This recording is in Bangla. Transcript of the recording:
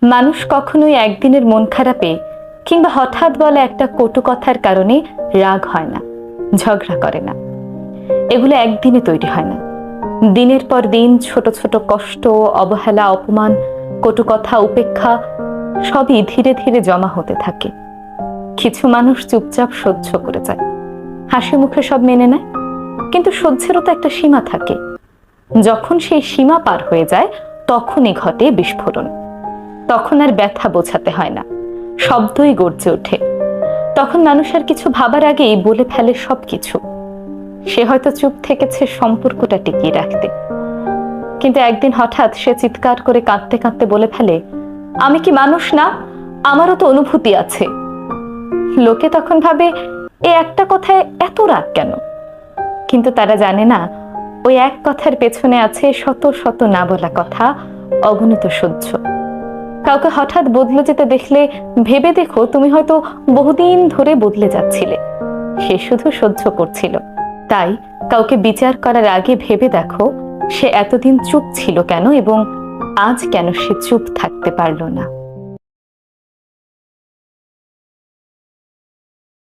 মানুষ কখনোই একদিনের মন খারাপে কিংবা হঠাৎ বলা একটা কটু কথার কারণে রাগ হয় না, ঝগড়া করে না। এগুলো একদিনে তৈরি হয় না। দিনের পর দিন ছোট ছোট কষ্ট, অবহেলা, অপমান, কটু কথা, উপেক্ষা সবই ধীরে ধীরে জমা হতে থাকে। কিছু মানুষ চুপচাপ সহ্য করে যায়, হাসি মুখে সব মেনে নেয়। কিন্তু সহ্যেরও তো একটা সীমা থাকে। যখন সেই সীমা পার হয়ে যায় তখনই ঘটে বিস্ফোরণ। তখন আর ব্যথা বোঝাতে হয় না, শব্দই গর্জে ওঠে। তখন মানুষ আর কিছু ভাবার আগেই বলে ফেলে সবকিছু। সে হয়তো চুপ থেকেছে সম্পর্কটা টিকিয়ে রাখতে, কিন্তু একদিন হঠাৎ সে চিৎকার করে কাঁদতে কাঁদতে বলে ফেলে, আমি কি মানুষ না? আমারও তো অনুভূতি আছে। লোকে তখন ভাবে, এ একটা কথায় এত রাগ কেন? কিন্তু তারা জানে না, ওই এক কথার পেছনে আছে শত শত না বলা কথা, অগণিত সহ্য। কাউকে হঠাৎ বদলে যেতে দেখলে ভেবে দেখো, তুমি হয়তো বহুদিন ধরে বদলে যাচ্ছিলে। সে শুধু সহ্য করছিল। তাই কাউকে বিচার করার আগে ভেবে দেখো, সে এতদিন চুপ ছিল কেন এবং আজ কেন সে চুপ থাকতে পারল না।